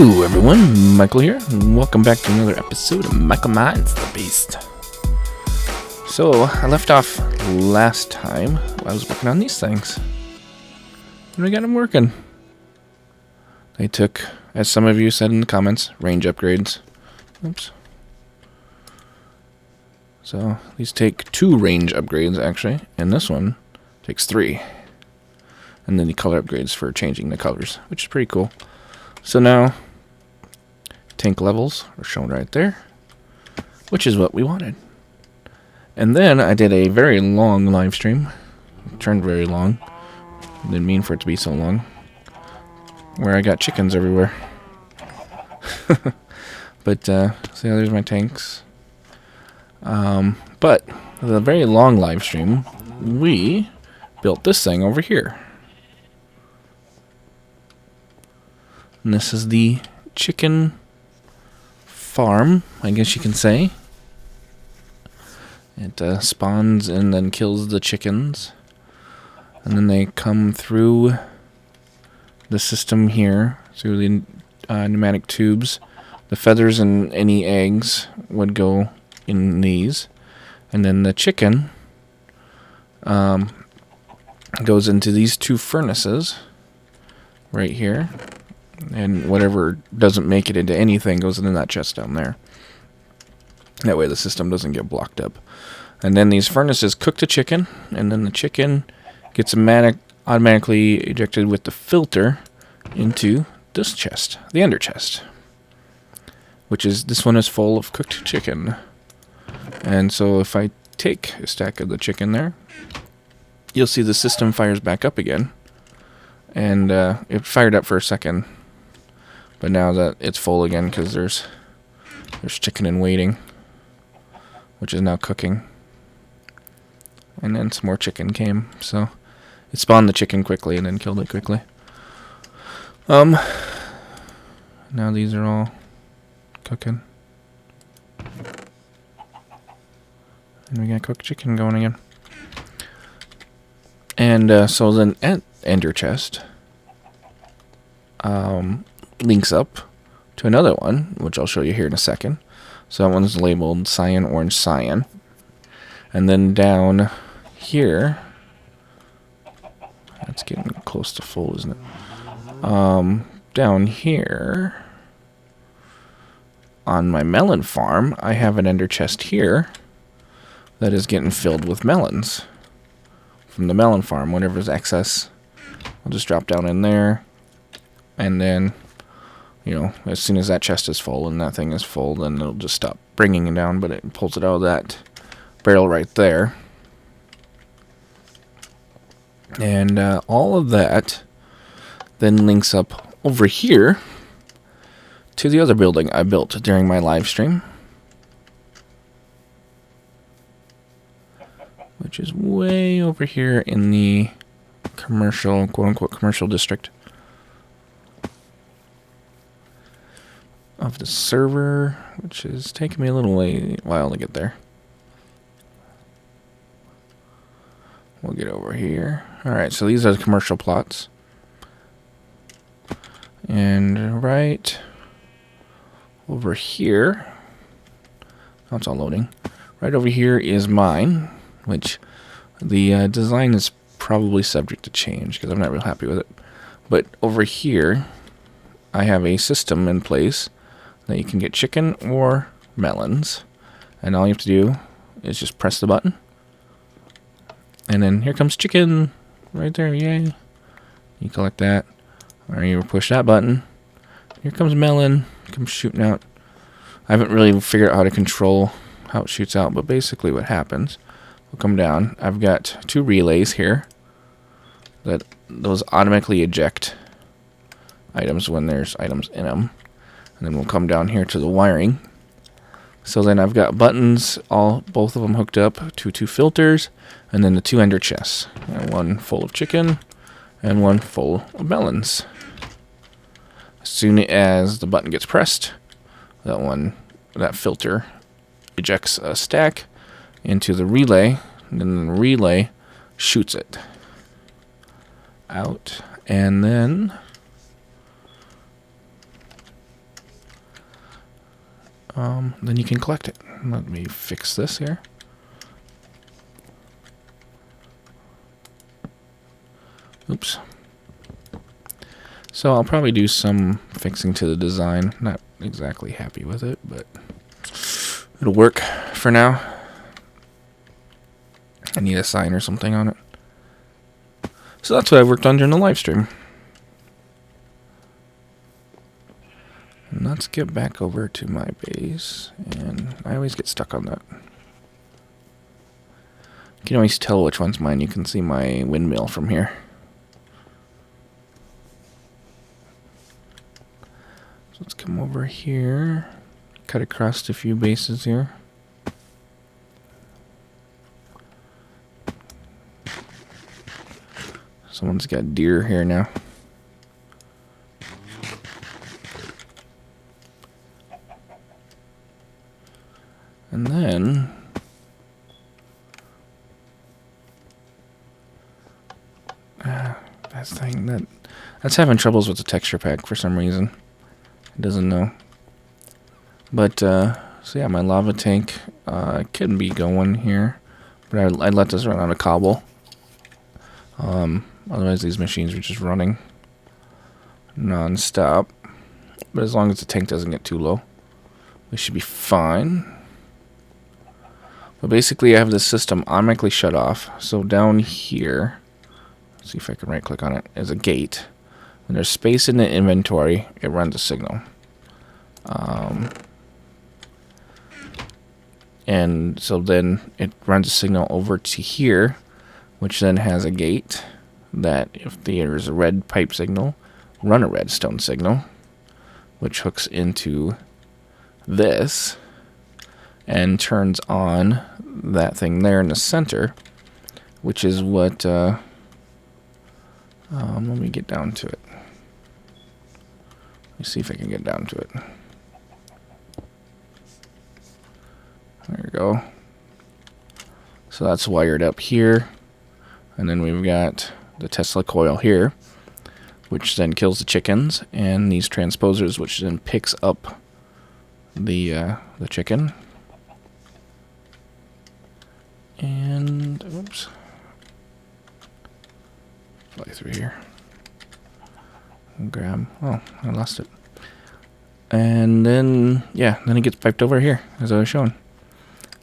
Hello everyone, Mhykol here, and welcome back to another episode of Mhykol Minds the Beast. So, I left off last time while I was working on these things. And I got them working. They took, as some of you said in the comments, range upgrades. Oops. So, these take 2 range upgrades actually, and this one takes 3. And then the color upgrades for changing the colors, which is pretty cool. So now, tank levels are shown right there, which is what we wanted. And then I did a very long live stream. It turned very long. Didn't mean for it to be so long. Where I got chickens everywhere. But, see how there's my tanks. But, the very long live stream, we built this thing over here. And this is the chicken farm, I guess you can say. It spawns and then kills the chickens. And then they come through the system here, through the pneumatic tubes. The feathers and any eggs would go in these. And then the chicken goes into these 2 furnaces right here. And whatever doesn't make it into anything goes into that chest down there. That way the system doesn't get blocked up. And then these furnaces cook the chicken, and then the chicken gets automatically ejected with the filter into this chest, the ender chest. Which is, this one is full of cooked chicken. And so if I take a stack of the chicken there, you'll see the system fires back up again. And it fired up for a second. But now that it's full again because there's chicken in waiting, which is now cooking. And then some more chicken came, so it spawned the chicken quickly and then killed it quickly. Now these are all cooking. And we got cooked chicken going again. And so then at ender chest links up to another one, which I'll show you here in a second. So that one's labeled cyan, orange, cyan. And then down here, that's getting close to full, isn't it? Down here, on my melon farm, I have an ender chest here that is getting filled with melons from the melon farm. Whenever's excess, I'll just drop down in there, and then, you know, as soon as that chest is full and that thing is full, then it'll just stop bringing it down, but it pulls it out of that barrel right there. And all of that then links up over here to the other building I built during my live stream, which is way over here in the commercial, quote-unquote, commercial district of the server, which is taking me a little while to get there. We'll get over here. Alright, so these are the commercial plots. And right over here, oh, it's all loading. Right over here is mine, which the design is probably subject to change because I'm not real happy with it. But over here, I have a system in place that you can get chicken or melons, and all you have to do is just press the button, and then here comes chicken right there. Yay! You collect that, or you push that button, here comes melon, comes shooting out. I haven't really figured out how to control how it shoots out, but basically what happens, we'll come down. I've got 2 relays here that those automatically eject items when there's items in them. And then we'll come down here to the wiring. So then I've got buttons, both of them hooked up to 2 filters, and then the 2 ender chests. One full of chicken, and one full of melons. As soon as the button gets pressed, that filter ejects a stack into the relay, and then the relay shoots it out. And then then you can collect it. Let me fix this here. Oops. So I'll probably do some fixing to the design. Not exactly happy with it, but it'll work for now. I need a sign or something on it. So that's what I worked on during the live stream. And let's get back over to my base. And I always get stuck on that. You can always tell which one's mine. You can see my windmill from here. So let's come over here. Cut across a few bases here. Someone's got deer here now. And then that's having troubles with the texture pack for some reason. It doesn't know. But so yeah, my lava tank can be going here, but I'd let this run out of cobble. Otherwise, these machines are just running non-stop. But as long as the tank doesn't get too low, we should be fine. But basically, I have this system automatically shut off. So down here, let's see if I can right-click on it, is a gate. When there's space in the inventory, it runs a signal. And so then it runs a signal over to here, which then has a gate that if there's a red pipe signal, run a redstone signal, which hooks into this and turns on that thing there in the center, which is what, let me get down to it. Let me see if I can get down to it. There we go. So that's wired up here. And then we've got the Tesla coil here, which then kills the chickens, and these transposers, which then picks up the chicken. And oops, fly through here. Grab. Oh, I lost it. And then yeah, then it gets piped over here, as I was showing.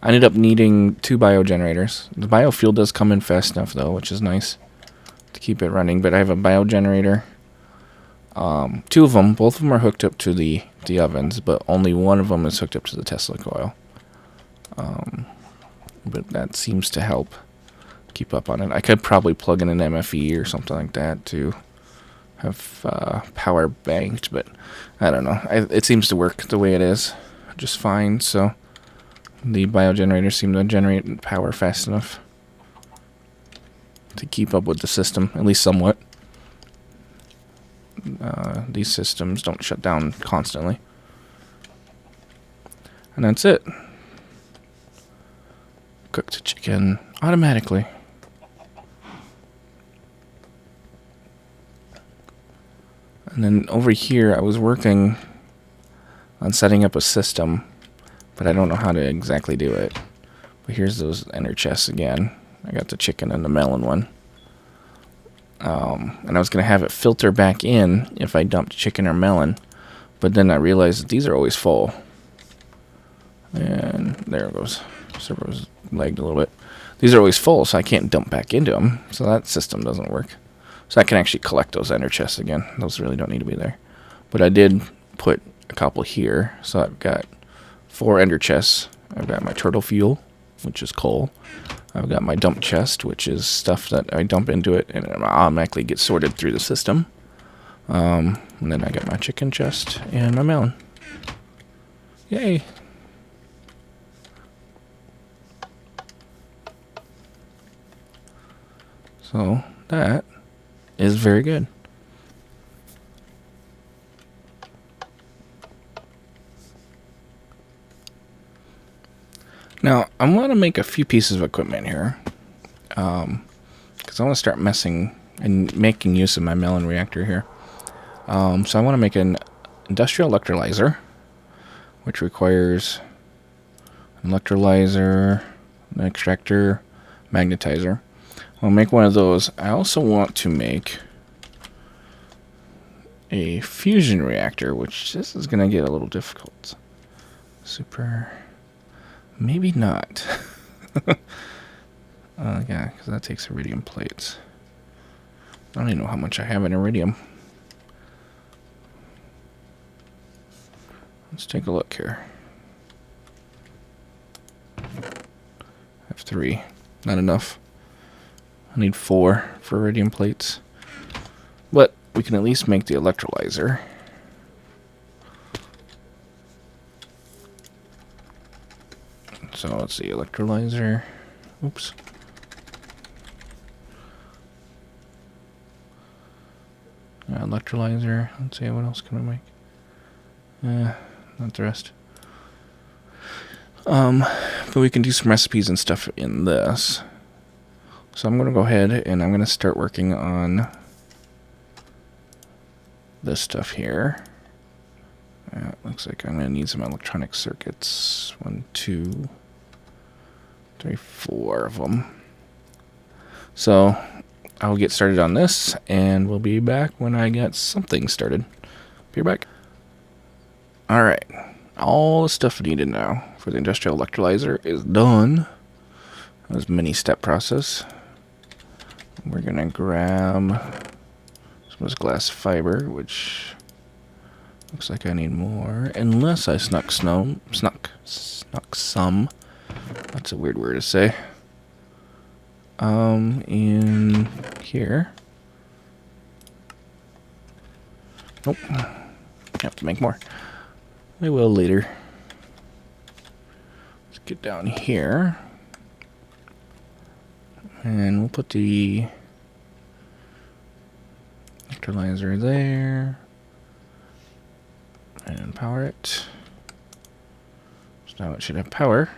I ended up needing 2 biogenerators. The biofuel does come in fast enough though, which is nice to keep it running. But I have a biogenerator. 2 of them, both of them are hooked up to the ovens, but only one of them is hooked up to the Tesla coil. But that seems to help keep up on it. I could probably plug in an MFE or something like that to have power banked, but I don't know. It seems to work the way it is just fine. So the biogenerators seem to generate power fast enough to keep up with the system, at least somewhat. These systems don't shut down constantly. And that's it. Cooked chicken automatically. And then over here, I was working on setting up a system, but I don't know how to exactly do it. But here's those ender chests again. I got the chicken and the melon one. And I was going to have it filter back in if I dumped chicken or melon, but then I realized that these are always full. And there it goes. Server was lagged a little bit. These are always full, so I can't dump back into them. So that system doesn't work. So I can actually collect those ender chests again. Those really don't need to be there. But I did put a couple here. So I've got 4 ender chests. I've got my turtle fuel, which is coal. I've got my dump chest, which is stuff that I dump into it and it automatically gets sorted through the system. And then I got my chicken chest and my melon. Yay! So that is very good. Now, I want to make a few pieces of equipment here. Because I want to start messing and making use of my melon reactor here. So I want to make an industrial electrolyzer. which requires an electrolyzer, an extractor, magnetizer. I'll make one of those. I also want to make a fusion reactor, which this is going to get a little difficult. Super. Maybe not. Yeah, because that takes iridium plates. I don't even know how much I have in iridium. Let's take a look here. I have 3. Not enough. I need 4 for iridium plates. But we can at least make the electrolyzer. So let's see, electrolyzer. Oops. Electrolyzer. Let's see, what else can I make? Not the rest. But we can do some recipes and stuff in this. So I'm going to go ahead and I'm going to start working on this stuff here. Looks like I'm going to need some electronic circuits. 1, 2, 3, 4 of them. So I'll get started on this, and we'll be back when I get something started. Be right back. Alright, all the stuff needed now for the industrial electrolyzer is done. That was a mini-step process. We're going to grab some of this glass fiber, which looks like I need more, unless I snuck some. That's a weird word to say. In here. Nope. Have to make more. We will later. Let's get down here. And we'll put the electrolyzer there. And power it. So now it should have power.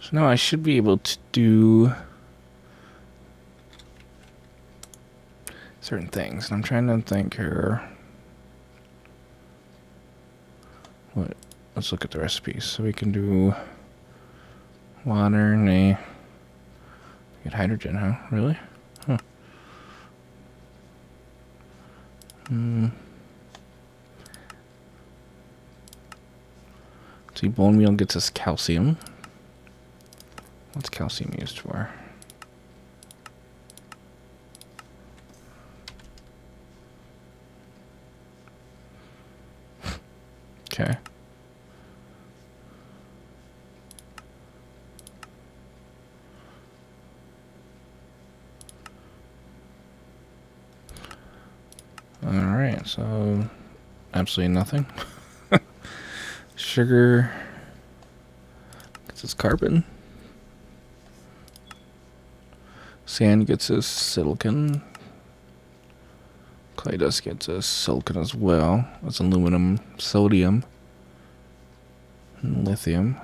So now I should be able to do certain things. And I'm trying to think here. What? Let's look at the recipes. So we can do water and get hydrogen, huh? Really? Huh. See, bone meal gets us calcium. What's calcium used for? Okay. Alright, so absolutely nothing. Sugar gets us carbon. Sand gets us silicon. Clay dust gets us silicon as well. That's aluminum, sodium, and lithium.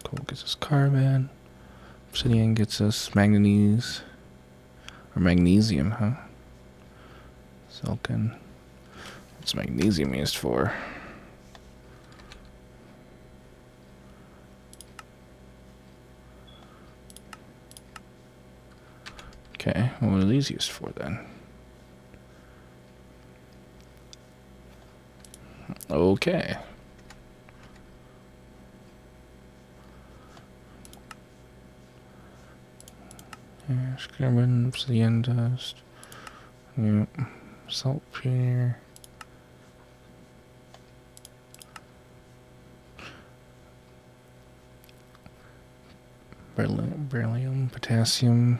Coal gets us carbon. Obsidian gets us manganese. Or magnesium, huh? Silicon. What's magnesium used for? Okay, what are these used for then? Okay. Here's carbon, obsidian dust. Yep. Saltpeter. Beryllium, potassium.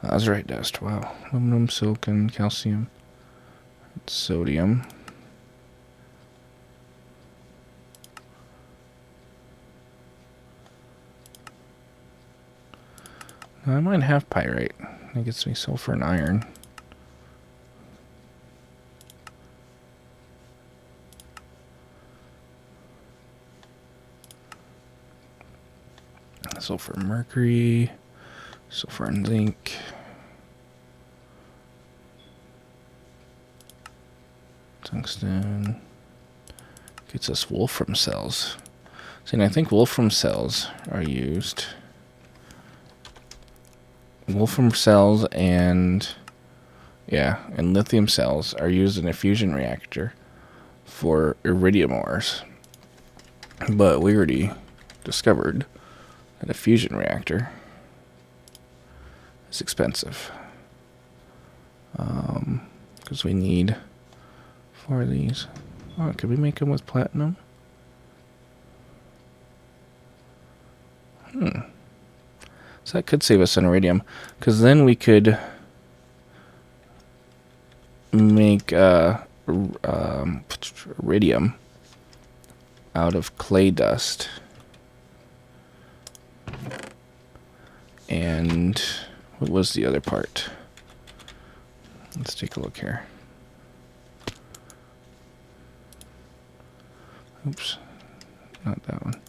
Azurite dust. Wow. Aluminum, silicon, calcium, sodium. I might have pyrite. It gets me sulfur and iron. Sulfur and mercury. Sulfur and zinc. Tungsten gets us wolfram cells. See, and I think wolfram cells are used. Wolfram cells and lithium cells are used in a fusion reactor for iridium ores. But we already discovered that a fusion reactor is expensive. Because we need 4 of these. Oh, could we make them with platinum? So that could save us on iridium, because then we could make iridium out of clay dust. And what was the other part? Let's take a look here. Oops, not that one.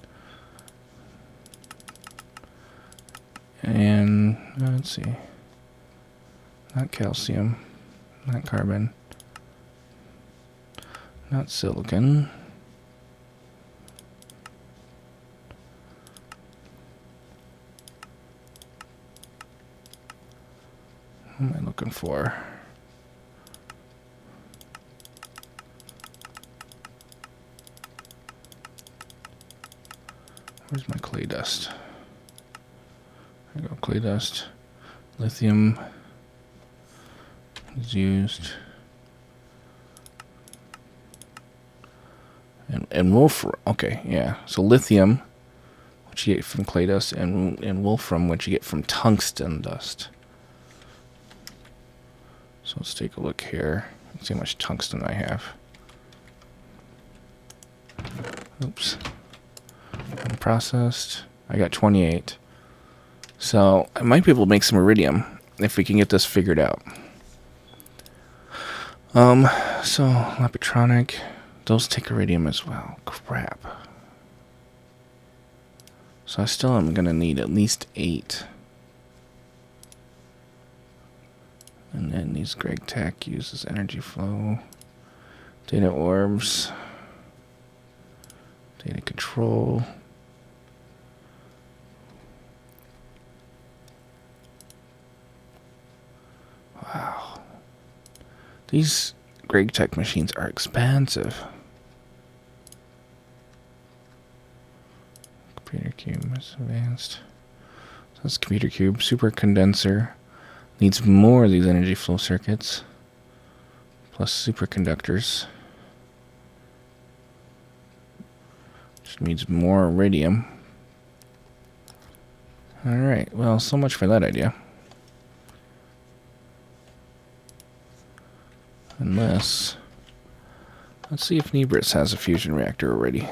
And let's see. Not calcium, not carbon, not silicon. What am I looking for? Where's my clay dust? There we go, clay dust. Lithium is used. And wolfram, okay, yeah. So lithium, which you get from clay dust, and wolfram, which you get from tungsten dust. So let's take a look here. Let's see how much tungsten I have. Oops. Unprocessed. I got 28. So I might be able to make some iridium if we can get this figured out. So Lapitronic, those take iridium as well. Crap. So I still am gonna need at least 8. And then these Greg Tech uses energy flow, data orbs, data control. Wow. These Greg Tech machines are expensive. Computer cube is advanced. So that's computer cube. Super condenser. Needs more of these energy flow circuits. Plus superconductors. Just needs more iridium. Alright, well, so much for that idea. Unless... let's see if Nebris has a fusion reactor already.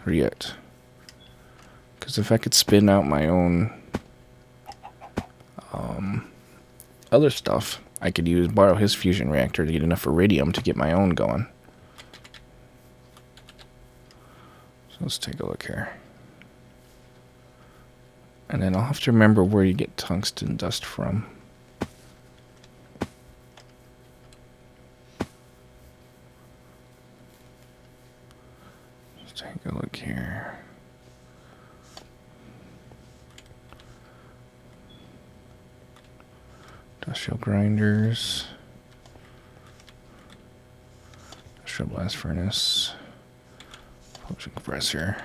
Or yet. Because if I could spin out my own... other stuff, I could borrow his fusion reactor to get enough iridium to get my own going. So let's take a look here. And then I'll have to remember where you get tungsten dust from. Let's take a look here. Industrial grinders, industrial blast furnace, potion compressor.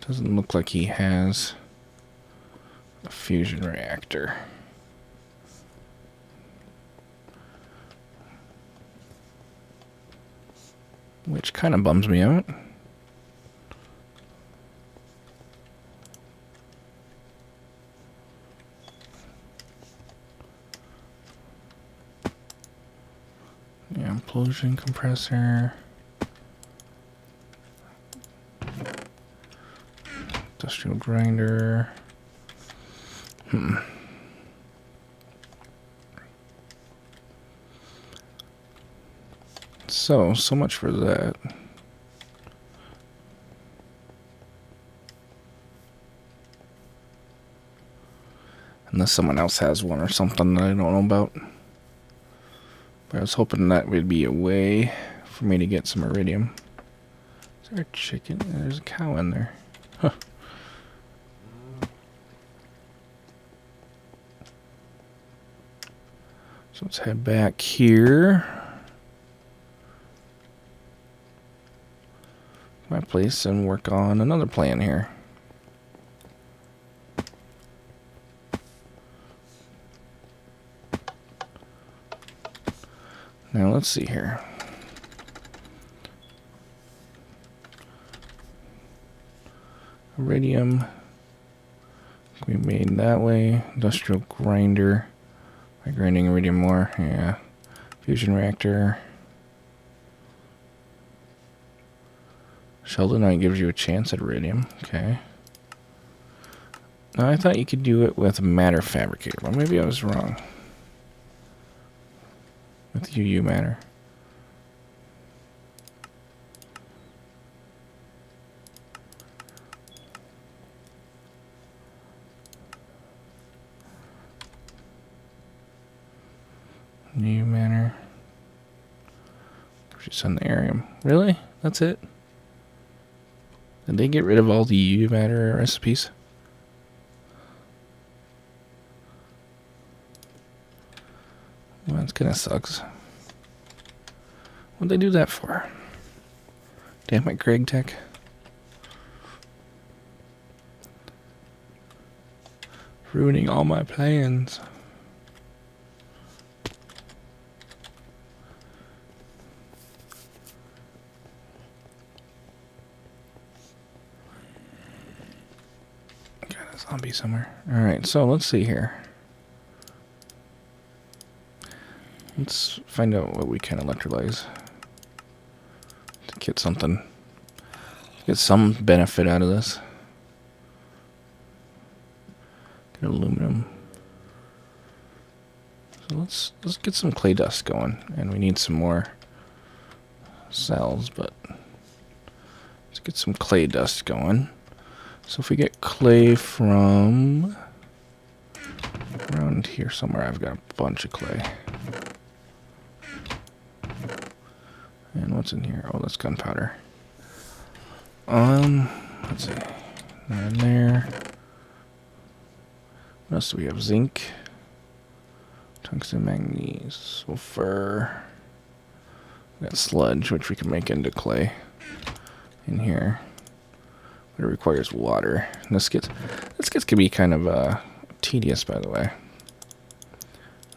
Doesn't look like he has a fusion reactor. Which kind of bums me out. Yeah, implosion compressor. Industrial grinder. So much for that. Unless someone else has one or something that I don't know about. But I was hoping that would be a way for me to get some iridium. Is there a chicken? There's a cow in there. Huh. So let's head back here. My place and work on another plan here. Now let's see here. Iridium can be made that way. Industrial grinder. By grinding iridium ore, yeah. Fusion reactor. Sheldonite gives you a chance at iridium. Okay. Now I thought you could do it with matter fabricator, but maybe I was wrong. With UU matter. New matter. Just on the arium. Really? That's it? Did they get rid of all the UU matter recipes? Well, that kind of sucks. What'd they do that for? Damn it, Craig Tech. Ruining all my plans. Got a zombie somewhere. Alright, so let's see here. Let's find out what we can electrolyze. To get something. Get some benefit out of this. Get aluminum. So let's get some clay dust going. And we need some more cells, but let's get some clay dust going. So if we get clay from around here somewhere, I've got a bunch of clay. And what's in here? Oh, that's gunpowder. Let's see. Not in there. What else do we have? Zinc, tungsten, manganese, sulfur. We got sludge, which we can make into clay in here. But it requires water. And this gets can be kind of tedious, by the way.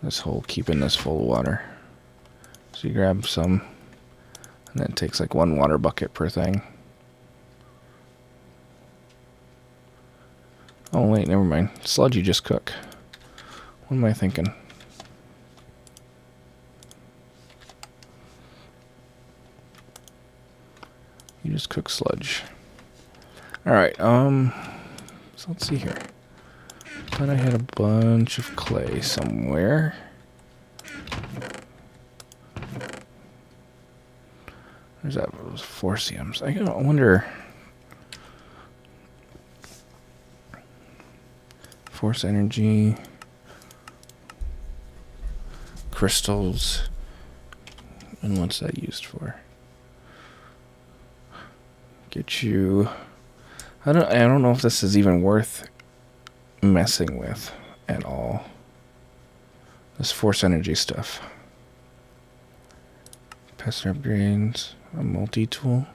This whole keeping this full of water. So you grab some. And then it takes like 1 water bucket per thing. Oh wait, never mind. Sludge you just cook. What am I thinking? You just cook sludge. Alright, so let's see here. Thought I had a bunch of clay somewhere. There's that, those forciums. I wonder. Force energy. Crystals. And what's that used for? Get you. I don't know if this is even worth messing with at all. This force energy stuff. Capacitor upgrades. A multi-tool.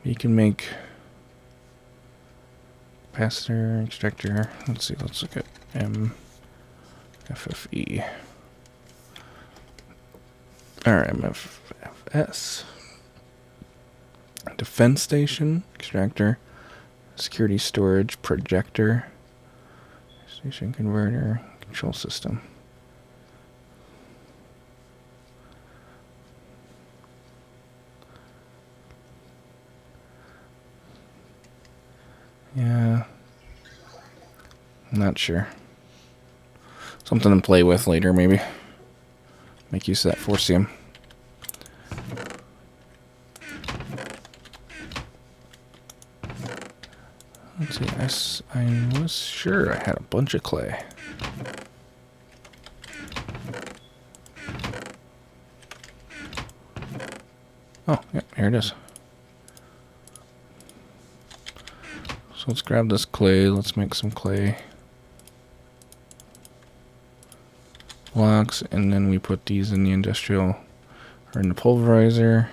You can make capacitor, extractor. Let's see, let's look at MFFE. RMFFS. Defense station, extractor, security storage, projector, station converter, control system. Yeah, I'm not sure. Something to play with later, maybe. Make use of that forcium. Let's see, I was sure I had a bunch of clay. Oh, yeah, here it is. So let's grab this clay. Let's make some clay blocks, and then we put these in the industrial, or in the pulverizer.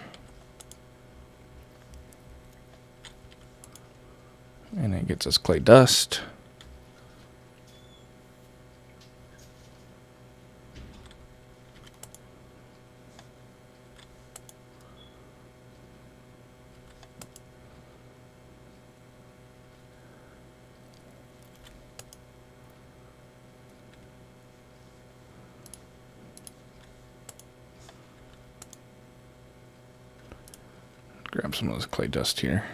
And it gets us clay dust. Grab some of this clay dust here.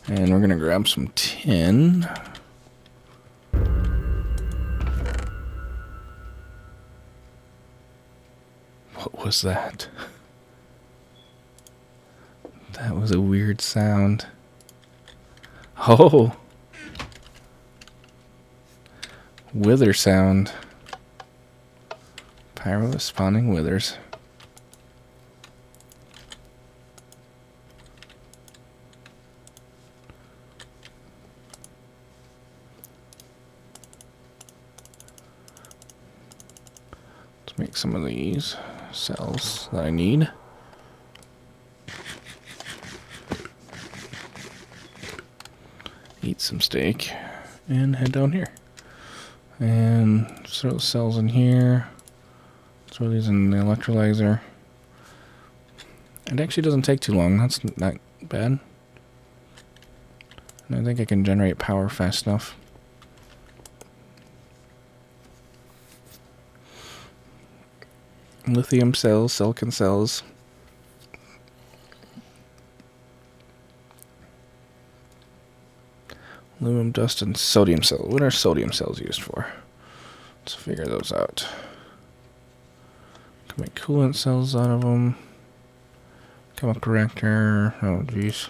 And we're going to grab some tin. What was that? That was a weird sound. Oh! Wither sound. Pyro is spawning withers. Let's make some of these cells that I need. Eat some steak and head down here. And throw the cells in here. Throw these in the electrolyzer. It actually doesn't take too long. That's not bad. And I think I can generate power fast enough. Lithium cells, silicon cells. Aluminum dust and sodium cells. What are sodium cells used for? Let's figure those out. Can make coolant cells out of them. Chemical reactor. Oh, geez.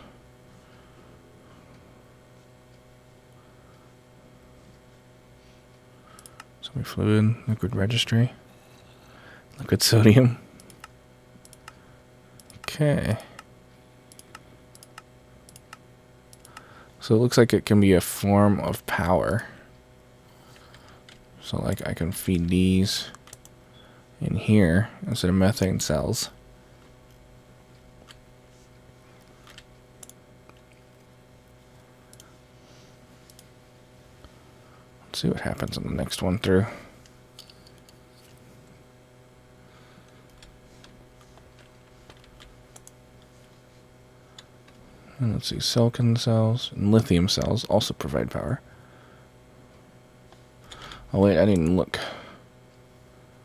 Semi-fluid, liquid registry. Liquid sodium. Okay. So it looks like it can be a form of power. So like I can feed these in here instead of methane cells. Let's see what happens on the next one through. And let's see, silicon cells and lithium cells also provide power. Oh wait, I didn't look.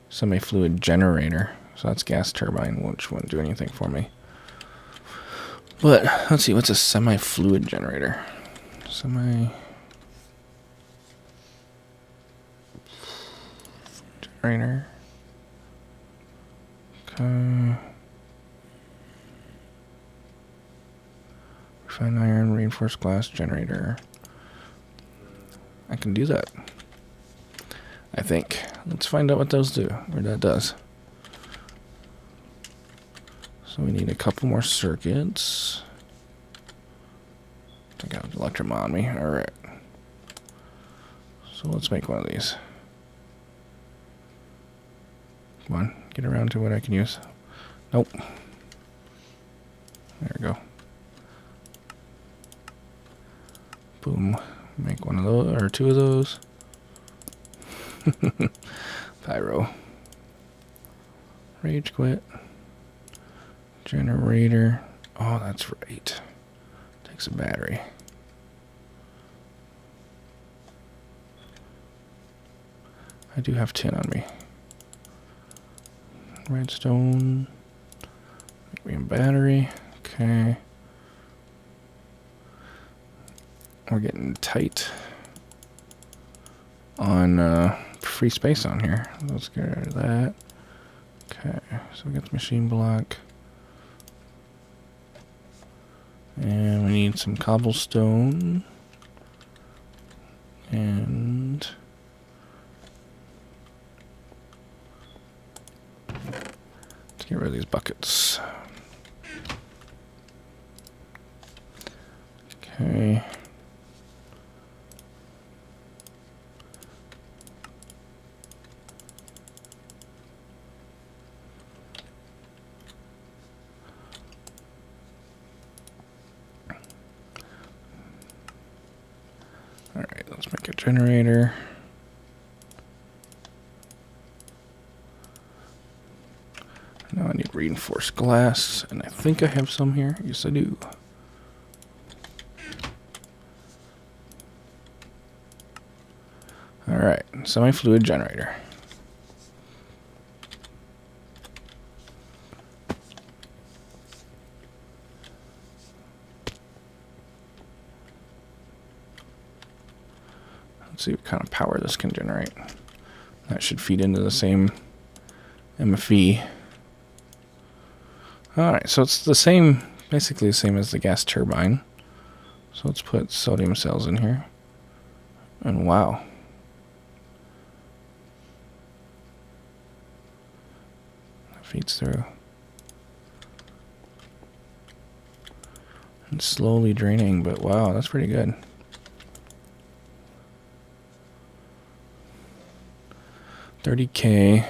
Semi-fluid generator. So that's gas turbine, which wouldn't do anything for me. But let's see, what's a semi-fluid generator? Generator. Okay. Refined iron, reinforced glass generator. I can do that, I think. Let's find out what those do, or that does. So we need a couple more circuits. I got an electrum on me. Alright. So let's make one of these. Come on, get around to what I can use. Nope. There we go. Boom. Make one of those, or two of those. Pyro. Rage quit. Generator. Oh, that's right. Takes a battery. I do have tin on me. Redstone. Make me a battery. Okay. We're getting tight on free space on here. Let's get rid of that. Okay, so we got the machine block. And we need some cobblestone. And are these buckets? Okay. Alright, let's make a generator. Now I need reinforced glass, and I think I have some here. Yes, I do. Alright, semi-fluid generator. Let's see what kind of power this can generate. That should feed into the same MFE. Alright, so it's the same, basically the same as the gas turbine. So let's put sodium cells in here. And wow. That feeds through. And slowly draining, but wow, that's pretty good. $30K.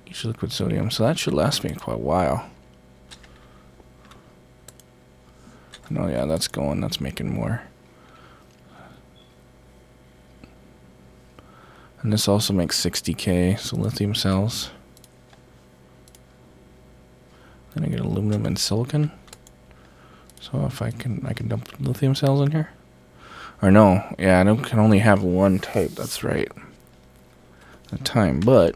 Each liquid sodium, so that should last me quite a while. Oh yeah, that's going, that's making more. And this also makes 60K, so lithium cells. Then I get aluminum and silicon. So if I can dump lithium cells in here. Or no, yeah, I can only have one type, that's right. At a time, but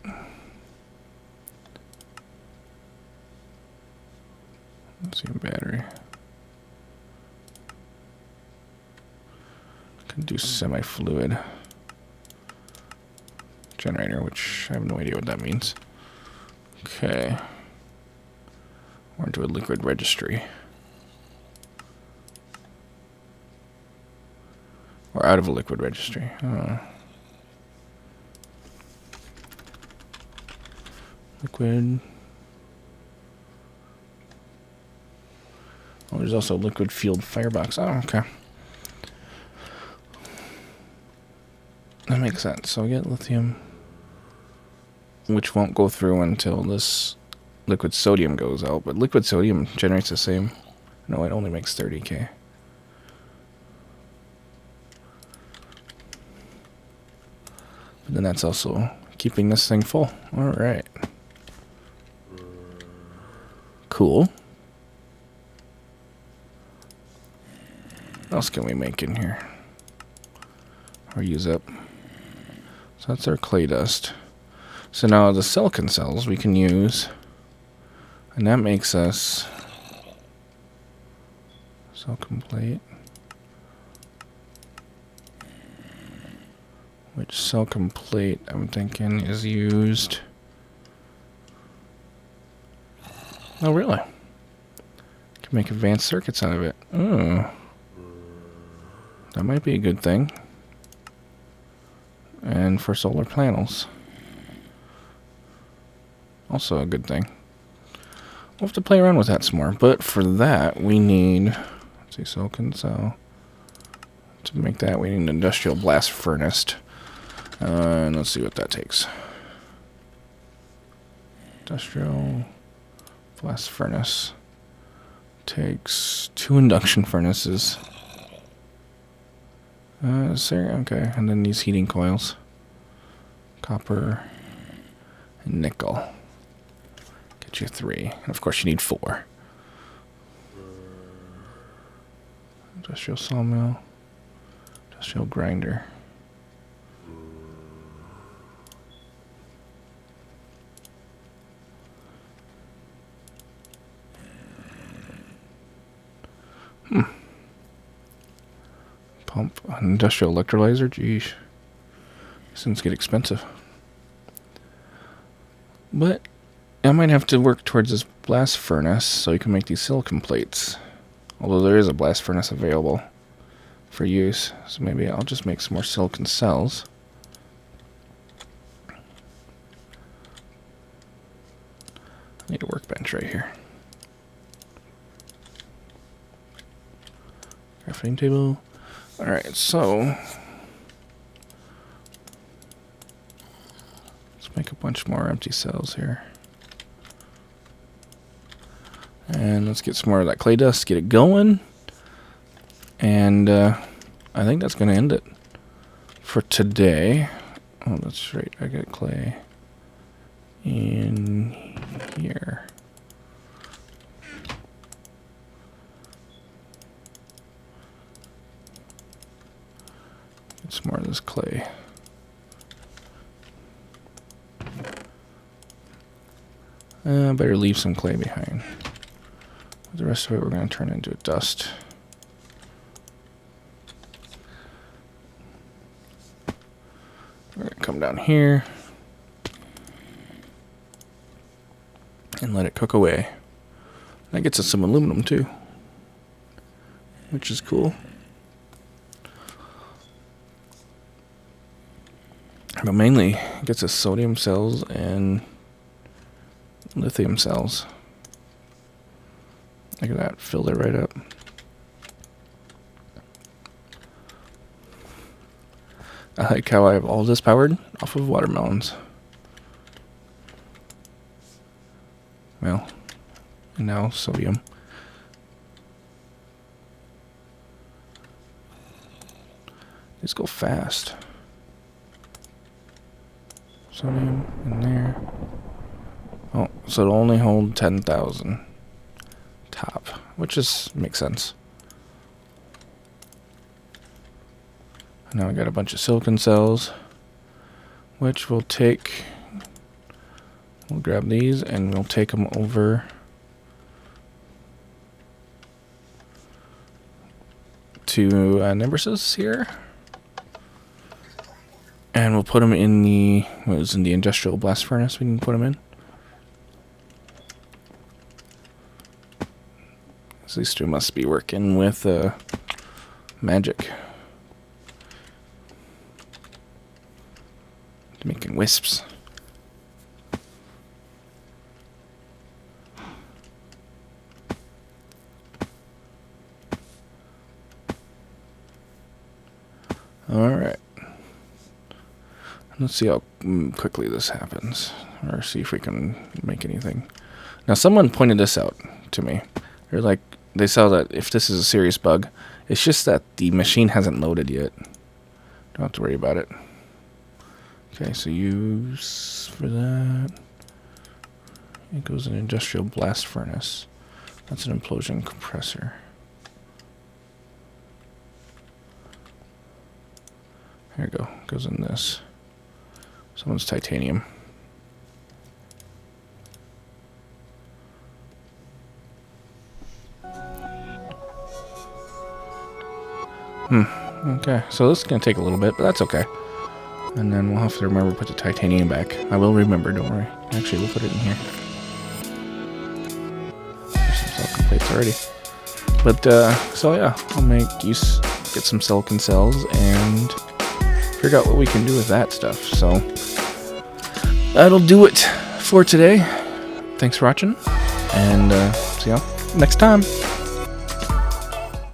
let's see a battery. Can do semi-fluid generator, which I have no idea what that means. Okay. We're into a liquid registry. We're out of a liquid registry. Liquid. Oh, there's also a liquid fueled firebox. Oh, okay. That makes sense. So I get lithium, which won't go through until this liquid sodium goes out. But liquid sodium generates the same. No, it only makes 30K. But then that's also keeping this thing full. All right. Cool. What else can we make in here? Or use up? So that's our clay dust. So now the silicon cells we can use. And that makes us silicon plate. Which silicon plate I'm thinking is used. Oh, really? Can make advanced circuits out of it. Oh. That might be a good thing. And for solar panels. Also a good thing. We'll have to play around with that some more. But for that, we need, let's see, silicon cell. To make that, we need an industrial blast furnace. And let's see what that takes. Industrial blast furnace takes 2 induction furnaces. Okay, and then these heating coils. Copper and nickel. Get you 3. And of course you need 4. Industrial sawmill. Industrial grinder. Pump, an industrial electrolyzer, geez. These things get expensive. But I might have to work towards this blast furnace so you can make these silicon plates. Although there is a blast furnace available for use. So maybe I'll just make some more silicon cells. need a workbench right here. Crafting table. Alright, so let's make a bunch more empty cells here. And let's get some more of that clay dust, get it going. And I think that's going to end it for today. Oh, that's right. I got clay in here. Get some more of this clay. Better leave some clay behind. The rest of it we're going to turn into dust. We're going to come down here and let it cook away. That gets us some aluminum too, which is cool. But mainly it gets us sodium cells and lithium cells. Look at that, filled it right up. I like how I have all this powered off of watermelons. Well, and now sodium. These go fast. Sodium in there. Oh, so it'll only hold 10,000 top, which makes sense. Now we got a bunch of silicon cells, which we'll take. We'll grab these and we'll take them over to Nemesis here, and we'll put them in the industrial blast furnace. We can put them in. So these two must be working with magic. Making wisps. Alright. Let's see how quickly this happens. Or see if we can make anything. Now someone pointed this out to me. They saw that if this is a serious bug, it's just that the machine hasn't loaded yet. Don't have to worry about it. Okay, so use for that. It goes in industrial blast furnace. That's an implosion compressor. There we go. Goes in this. Someone's titanium. Okay, so this is going to take a little bit, but that's okay. And then we'll have to remember to put the titanium back. I will remember, don't worry. Actually, we'll put it in here. There's some silicon plates already. But, so yeah, I'll get some silicon cells and figure out what we can do with that stuff. So, that'll do it for today. Thanks for watching, and see you next time.